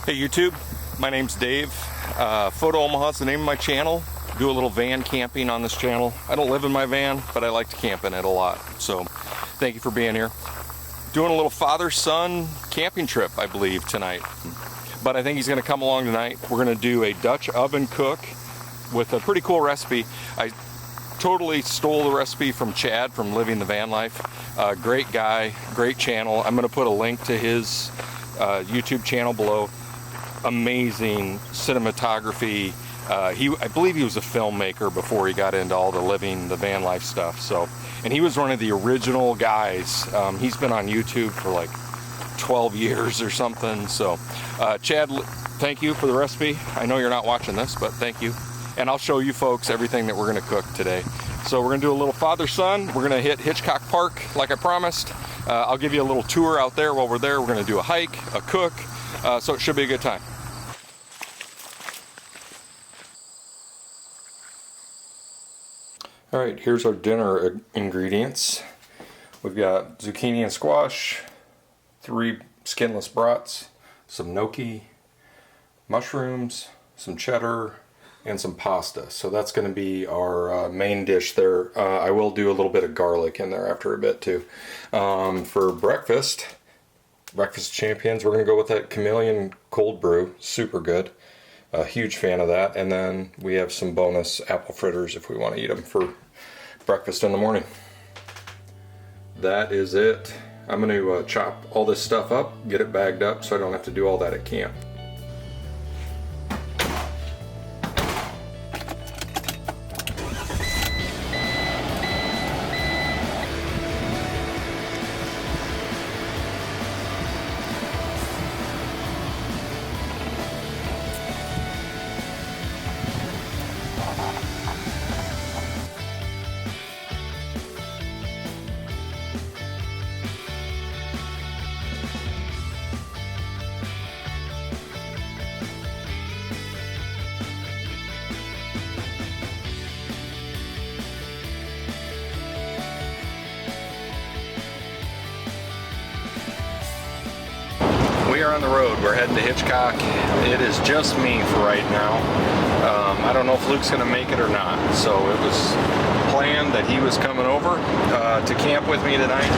Hey YouTube, my name's Dave. Photo Omaha is the name of my channel. Do a little van camping on this channel. I don't live in my van, but I like to camp in it a lot. So thank you for being here. Doing a little father-son camping trip, I believe, tonight. But I think he's gonna come along tonight. We're gonna do a Dutch oven cook with a pretty cool recipe. I totally stole the recipe from Chad from Living the Van Life. Great guy, great channel. I'm gonna put a link to his YouTube channel below. Amazing cinematography. I believe he was a filmmaker before he got into all the living the van life stuff. So, and he was one of the original guys. He's been on YouTube for like 12 years or something. So, Chad, thank you for the recipe. I know you're not watching this, but thank you. And I'll show you folks everything that we're gonna cook today. So we're gonna do a little father-son. We're gonna hit Hitchcock Park like I promised. I'll give you a little tour out there while we're there. We're gonna do a hike, a cook, so it should be a good time. All right, here's our dinner ingredients. We've got zucchini and squash, 3 skinless brats, some gnocchi, mushrooms, some cheddar, and some pasta. So that's going to be our main dish there. I will do a little bit of garlic in there after a bit too. For breakfast champions, we're going to go with that chameleon cold brew. Super good. A huge fan of that. And then we have some bonus apple fritters if we want to eat them for breakfast in the morning. That is it. I'm going to chop all this stuff up, get it bagged up so I don't have to do all that at camp. We are on the road. We're heading to Hitchcock. It is just me for right now. I don't know if Luke's going to make it or not. So it was planned that he was coming over to camp with me tonight.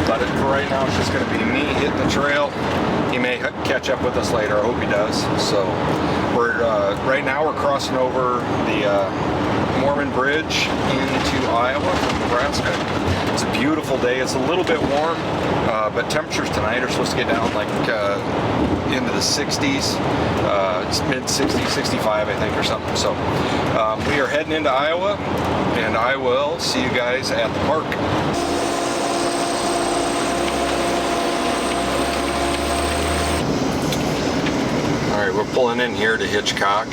But for right now, it's just going to be me hitting the trail. He may catch up with us later. I hope he does. So we're right now we're crossing over the Mormon Bridge into Iowa from Nebraska. It's a beautiful day. It's a little bit warm, but temperatures tonight are supposed to get down like into the 60s. It's mid-60s, 65 I think or something. So we are heading into Iowa, and I will see you guys at the park. Alright, we're pulling in here to Hitchcock.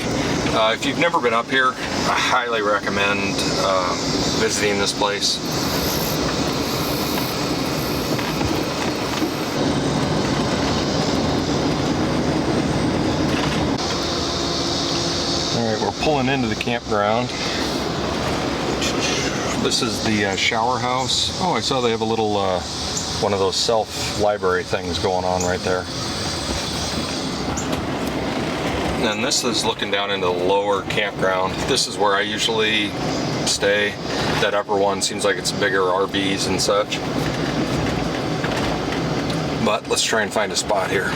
If you've never been up here, I highly recommend visiting this place. Alright, we're pulling into the campground. This is the shower house. Oh, I saw they have a little one of those self-library things going on right there. And this is looking down into the lower campground. This is where I usually stay. That upper one seems like it's bigger RVs and such. But let's try and find a spot here.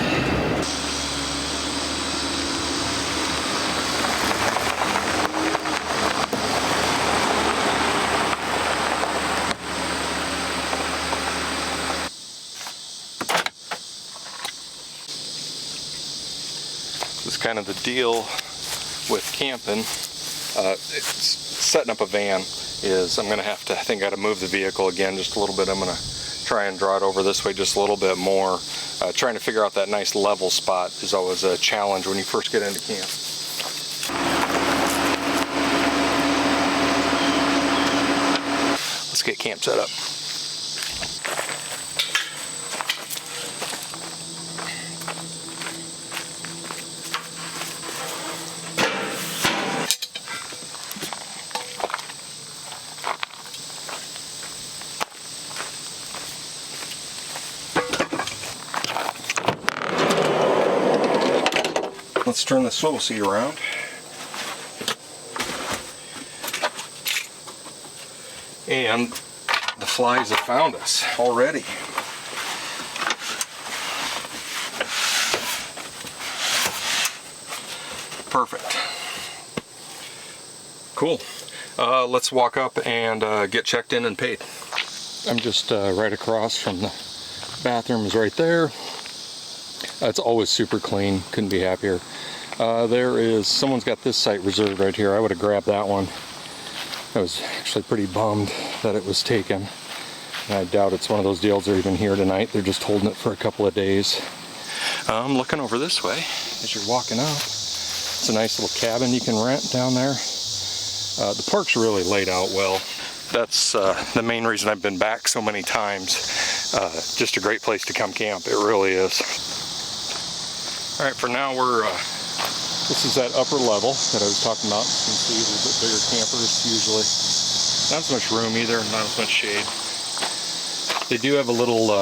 This is kind of the deal with camping. Setting up a van is I'm gonna have to, I think I gotta move the vehicle again just a little bit. I'm gonna try and draw it over this way just a little bit more. Trying to figure out that nice level spot is always a challenge when you first get into camp. Let's get camp set up. Let's turn the swivel seat around. And the flies have found us already. Perfect. Cool. Let's walk up and get checked in and paid. I'm just right across from the bathrooms right there. It's always super clean. Couldn't be happier. Someone's got this site reserved right here. I would have grabbed that one. I was actually pretty bummed that it was taken. And I doubt it's one of those deals they're even here tonight. They're just holding it for a couple of days. I'm looking over this way as you're walking up. It's a nice little cabin you can rent down there. The park's really laid out well. That's the main reason I've been back so many times. Just a great place to come camp. It really is. All right, for now this is that upper level that I was talking about. You can see a little bit bigger campers usually. Not as much room either, not as much shade. They do have a little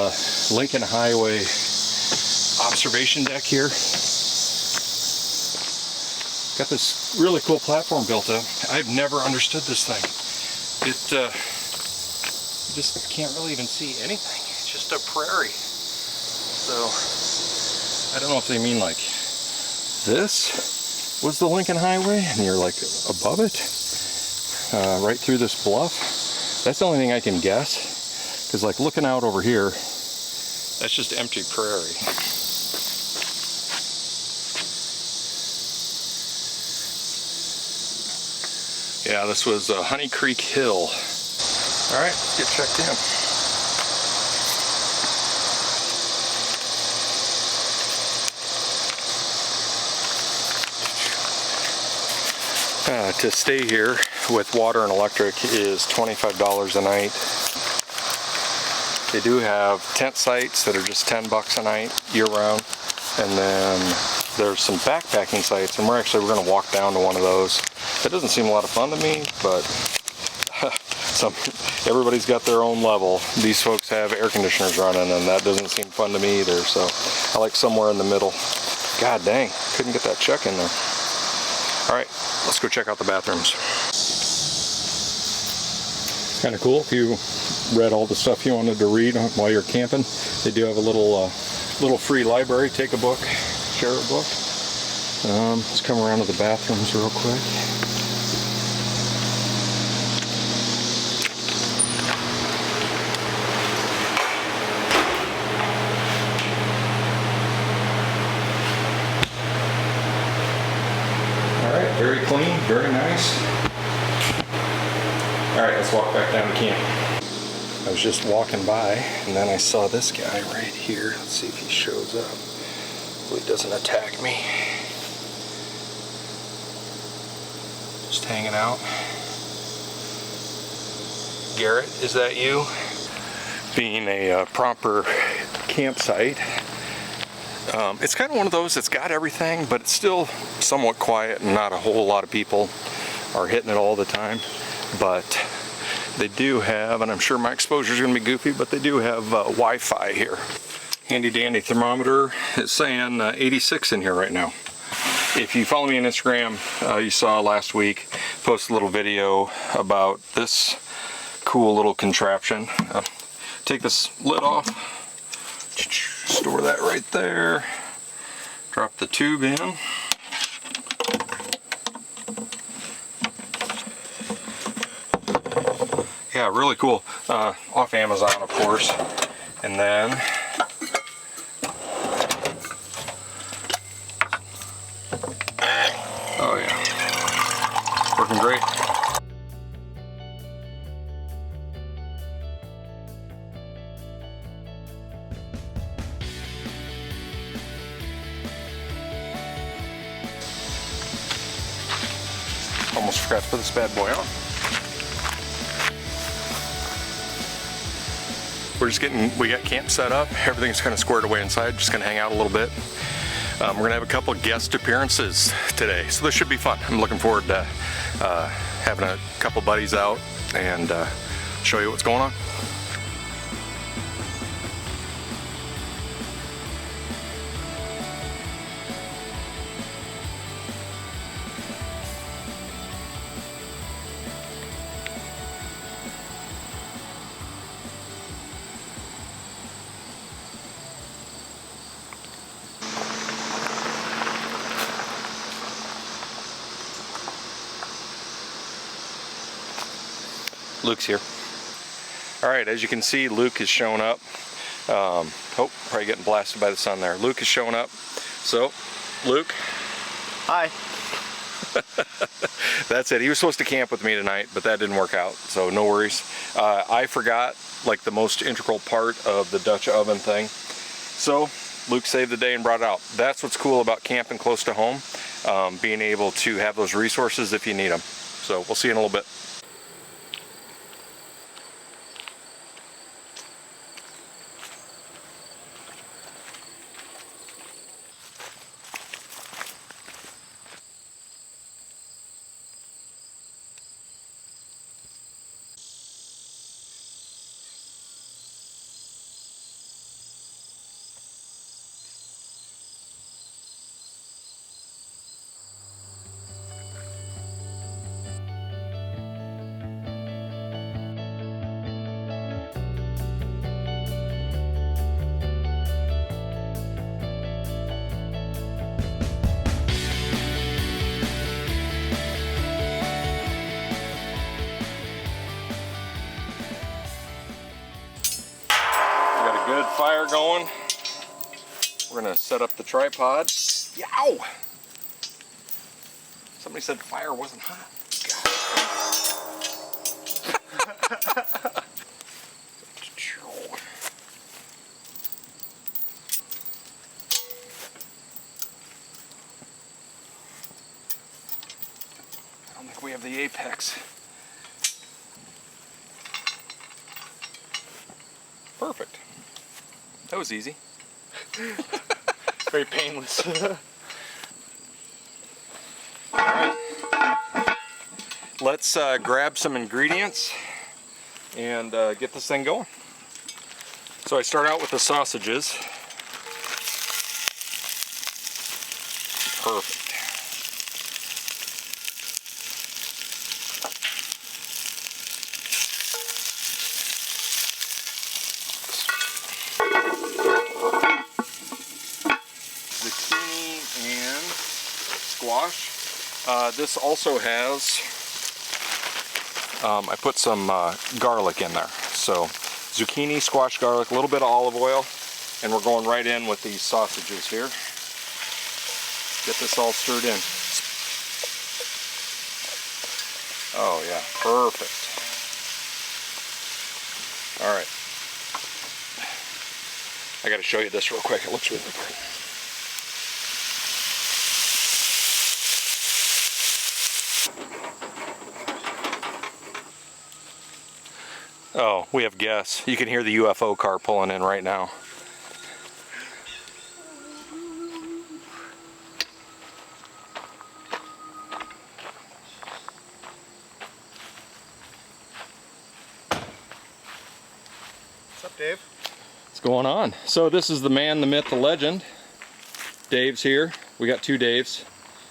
Lincoln Highway observation deck here. Got this really cool platform built up. I've never understood this thing. You just can't really even see anything. It's just a prairie. So I don't know if they mean like this was the Lincoln Highway and you're like above it, right through this bluff. That's the only thing I can guess, because like looking out over here, that's just empty prairie. Yeah, this was Honey Creek Hill. All right, let's get checked in. To stay here with water and electric is $25 a night. They do have tent sites that are just $10 a night year round, and then there's some backpacking sites, and we're going to walk down to one of those. That doesn't seem a lot of fun to me, but everybody's got their own level. These folks have air conditioners running, and that doesn't seem fun to me either, so I like somewhere in the middle. God dang, couldn't get that check in there. All right, let's go check out the bathrooms. It's kind of cool if you read all the stuff you wanted to read while you're camping. They do have a little free library. Take a book, share a book. Let's come around to the bathrooms real quick. Very clean, very nice. All right, let's walk back down to camp. I was just walking by, and then I saw this guy right here. Let's see if he shows up. Hopefully he doesn't attack me. Just hanging out. Garrett, is that you? Being a proper campsite, it's kind of one of those that's got everything, but it's still somewhat quiet and not a whole lot of people are hitting it all the time. But they do have, and I'm sure my exposure is going to be goofy, but they do have Wi-Fi here. Handy dandy thermometer. It's saying 86 in here right now. If you follow me on Instagram, you saw last week, posted a little video about this cool little contraption. Take this lid off. Store that right there. Drop the tube in. Yeah, really cool. Off Amazon, of course. And then oh yeah, working great. Almost forgot to put this bad boy on. We got camp set up. Everything's kind of squared away inside. Just gonna hang out a little bit. We're gonna have a couple guest appearances today, so this should be fun. I'm looking forward to having a couple buddies out and show you what's going on. Luke's here. All right, as you can see, Luke has shown up. Oh, probably getting blasted by the sun there. Luke is showing up. So, Luke. Hi. That's it. He was supposed to camp with me tonight, but that didn't work out, so no worries. I forgot like the most integral part of the Dutch oven thing. So Luke saved the day and brought it out. That's what's cool about camping close to home, being able to have those resources if you need them. So we'll see you in a little bit. Good fire going. We're gonna set up the tripod. Yow! Somebody said fire wasn't hot. I don't think we have the apex. Perfect. That was easy. Very painless. Alright. Let's grab some ingredients and get this thing going. So I start out with the sausages. Perfect. Squash. This also has, I put some garlic in there. So zucchini, squash, garlic, a little bit of olive oil, and we're going right in with these sausages here. Get this all stirred in. Oh yeah, perfect. All right. I got to show you this real quick. It looks really great. Oh, we have guests. You can hear the UFO car pulling in right now. What's up, Dave? What's going on? So this is the man, the myth, the legend. Dave's here. We got two Daves.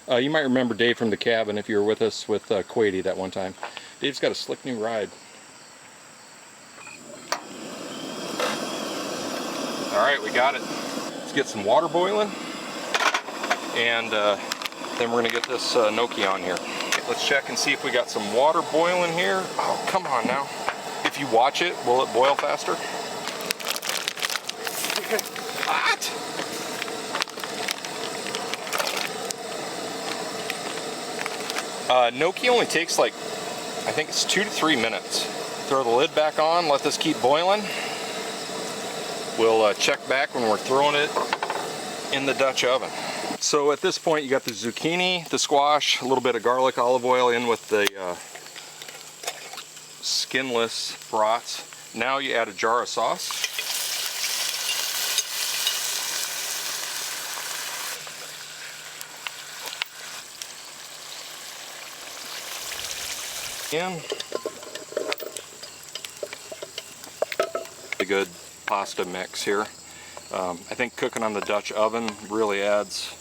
You might remember Dave from the cabin if you were with us with Quady that one time. Dave's got a slick new ride. Alright, we got it. Let's get some water boiling, and then we're going to get this gnocchi on here. Okay, let's check and see if we got some water boiling here. Oh, come on now. If you watch it, will it boil faster? What? Gnocchi only takes like, I think it's 2 to 3 minutes. Throw the lid back on, let this keep boiling. We'll check back when we're throwing it in the Dutch oven. So at this point you got the zucchini, the squash, a little bit of garlic, olive oil in with the skinless brats. Now you add a jar of sauce. In. A good pasta mix here. I think cooking on the Dutch oven really adds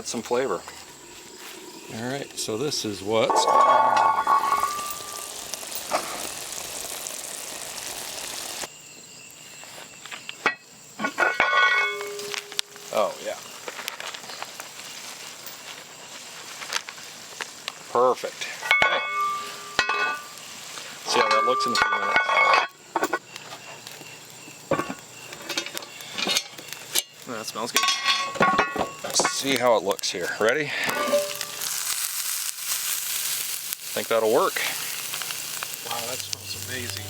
some flavor. All right, so this is what's oh yeah, perfect. Okay. See how that it looks in a few minutes. Oh, that smells good. Let's see how it looks here. Ready? Think that'll work. Wow, that smells amazing.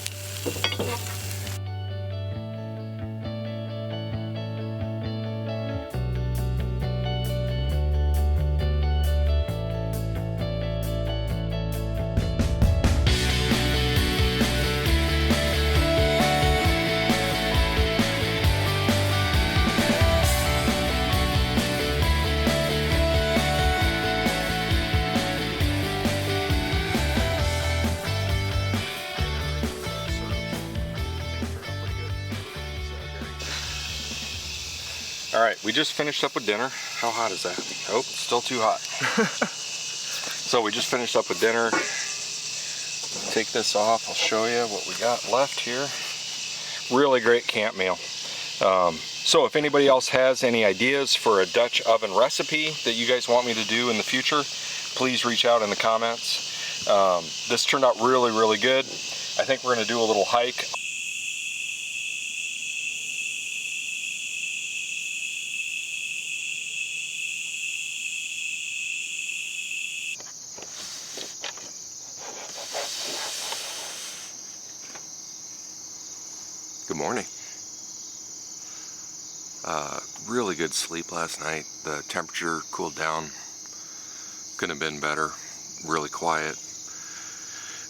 All right, we just finished up with dinner. How hot is that? Oh, still too hot. So we just finished up with dinner. Take this off, I'll show you what we got left here. Really great camp meal. So if anybody else has any ideas for a Dutch oven recipe that you guys want me to do in the future, please reach out in the comments. This turned out really, really good. I think we're gonna do a little hike. Good morning. Really good sleep last night. The temperature cooled down. Couldn't have been better. Really quiet.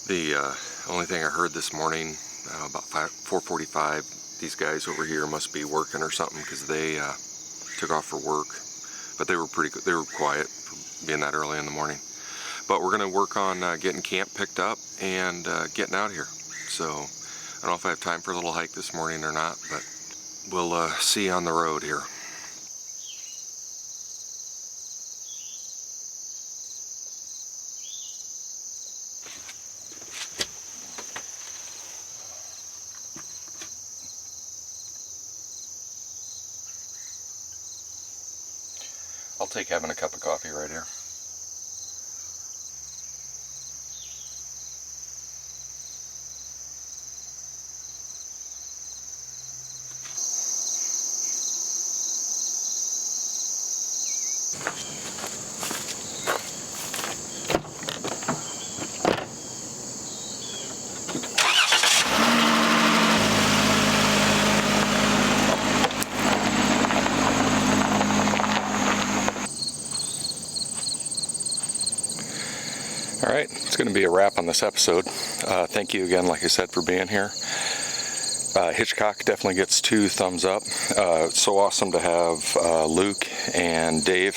The only thing I heard this morning about 4:45, these guys over here must be working or something because they took off for work. But they were pretty good. They were quiet for being that early in the morning. But we're going to work on getting camp picked up and getting out of here. So I don't know if I have time for a little hike this morning or not, but we'll see you on the road here. I'll take having a cup of coffee right here. All right, it's going to be a wrap on this episode. Thank you again, like I said, for being here. Hitchcock definitely gets 2 thumbs up. It's so awesome to have Luke and Dave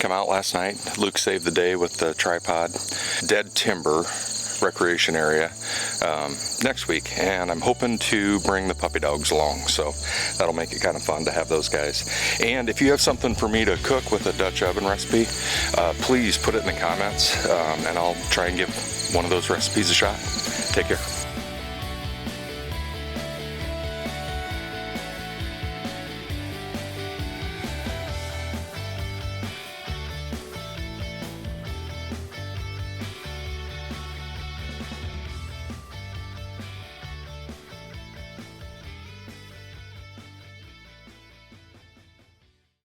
come out last night. Luke saved the day with the tripod. Dead Timber recreation area next week, and I'm hoping to bring the puppy dogs along, so that'll make it kind of fun to have those guys. And if you have something for me to cook with a Dutch oven recipe, please put it in the comments, and I'll try and give one of those recipes a shot. Take care.